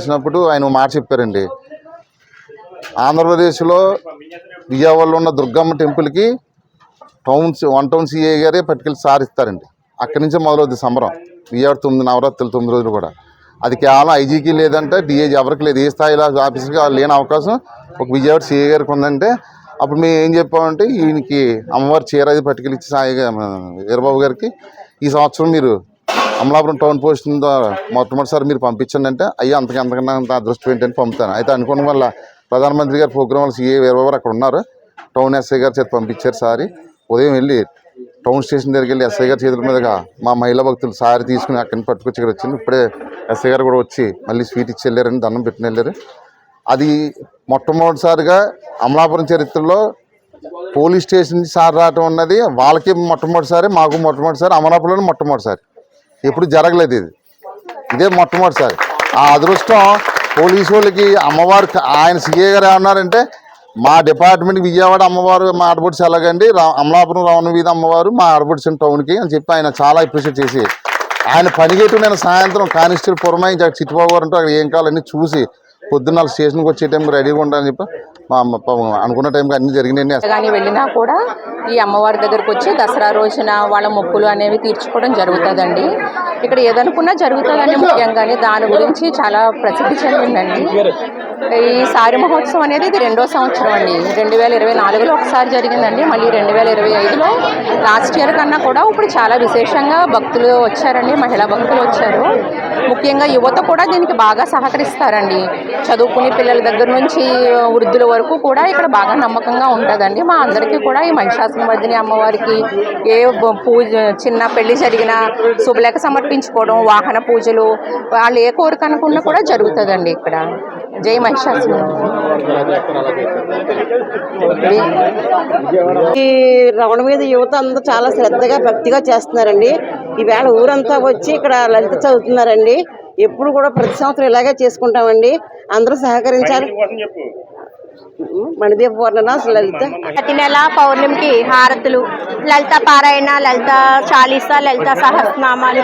చేసినప్పుడు ఆయన మాట చెప్పారండి. ఆంధ్రప్రదేశ్లో విజయవాడలో ఉన్న దుర్గమ్మ టెంపుల్కి వన్ టౌన్ సిఐ గారే పట్టుకెళ్ళి సారిస్తారండి. అక్కడి నుంచే మొదలవుద్ది సంబరం. విజయవాడ 9 నవరాత్రులు 9 రోజులు కూడా. అది కేవలం ఐజీకి లేదంటే డిఏజీ ఎవరికి లేదు. ఏ స్థాయిలో ఆఫీసర్గా లేని అవకాశం ఒక విజయవాడ సిఐ గారికి ఉందంటే అప్పుడు మేము ఏం చెప్పామంటే ఈయనకి అమ్మవారి చీర అది పట్టుకెళ్ళి ఇచ్చి వీరబాబు గారికి ఈ సంవత్సరం మీరు అమలాపురం టౌన్ పోస్ట్ మొట్టమొదటిసారి మీరు పంపించండి అంటే అయ్యా అంతకన్నా అంత అదృష్టం ఏంటని పంపుతాను. అయితే అనుకోవడం వల్ల ప్రధానమంత్రి గారి ప్రోగ్రాం వల్ల సిఏ వీరబాబు అక్కడ ఉన్నారు. టౌన్ ఎస్ఐ గారి చేతి పంపించారు. సారి ఉదయం వెళ్ళి టౌన్ స్టేషన్ దగ్గరికి వెళ్ళి ఎస్ఐ గారి చేతుల మీదుగా మా మహిళా భక్తులు సారి తీసుకుని అక్కడి నుంచి పట్టుకొచ్చి ఇక్కడ వచ్చింది. ఇప్పుడే ఎస్ఐ గారు కూడా వచ్చి మళ్ళీ స్వీట్ ఇచ్చి వెళ్ళారని దండం పెట్టిన వెళ్ళారు. అది మొట్టమొదటిసారిగా అమలాపురం చరిత్రలో పోలీస్ స్టేషన్ నుంచి సార్ రావటం ఉన్నది వాళ్ళకి మొట్టమొదటిసారి, మాకు మొట్టమొదటిసారి, అమలాపురంలో మొట్టమొదటిసారి. ఎప్పుడు జరగలేదు ఇది, ఇదే మొట్టమొదటిసారి. ఆ అదృష్టం పోలీసు వాళ్ళకి అమ్మవారు ఆయన సిఏ గారు ఏమన్నారంటే మా డిపార్ట్మెంట్ విజయవాడ అమ్మవారు మా ఆడపడుచు ఎలాగండి అమలాపురం రావణ వీధి అమ్మవారు మా ఆడపడుచు టౌన్కి అని చెప్పి ఆయన చాలా అప్రిషియేట్ చేసి ఆయన పనిగేటు నేను సాయంత్రం కానిస్టేబుల్ పురమాయించి అక్కడ చిట్టుబాబు గారు అక్కడ ఏం కావాలన్నీ చూసి పొద్దున్న స్టేషన్కి వచ్చే టైంకి రెడీగా ఉండాలని చెప్పి మా అనుకున్న టైంకి అన్ని జరిగినాయి. కానీ వెళ్ళినా కూడా ఈ అమ్మవారి దగ్గరకు వచ్చి దసరా రోజున వాళ్ళ మొక్కులు అనేవి తీర్చుకోవడం జరుగుతుందండి. ఇక్కడ ఏదనుకున్నా జరుగుతుందండి. ముఖ్యంగానే దాని గురించి చాలా ప్రసిద్ధి చెందిందండి. ఈ సారి మహోత్సవం అనేది ఇది 2వ సంవత్సరం అండి. 2024లో ఒకసారి జరిగిందండి. మళ్ళీ 2025లో లాస్ట్ ఇయర్ కన్నా కూడా ఇప్పుడు చాలా విశేషంగా భక్తులు వచ్చారండి. మహిళా భక్తులు వచ్చారు. ముఖ్యంగా యువత కూడా దీనికి బాగా సహకరిస్తారండి. చదువుకునే పిల్లల దగ్గర నుంచి వృద్ధుల వరకు కూడా ఇక్కడ బాగా నమ్మకంగా ఉంటుందండి. మా అందరికీ కూడా ఈ మహిషాసురమర్దిని అమ్మవారికి ఏ పూజ చిన్న పెళ్లి జరిగినా శుభలేఖ సమర్పించుకోవడం, వాహన పూజలు, వాళ్ళు ఏ కోరిక అనుకున్నా కూడా జరుగుతుందండి ఇక్కడ. జై మహిషాసుర. ఈ రమణ మీద యువత అందరూ చాలా శ్రద్ధగా భక్తిగా చేస్తున్నారండి. ఈవేళ ఊరంతా వచ్చి ఇక్కడ లలిత చదువుతున్నారండి. ఎప్పుడు కూడా ప్రతి సంవత్సరం ఇలాగే చేసుకుంటామండి. అందరూ సహకరించాలి. మణిదీప వర్ణన లలిత ప్రతి నెల పౌర్ణమికి హారతులు, లలిత పారాయణ, లలిత చాలీసా, లలిత సహస్రనామాలు,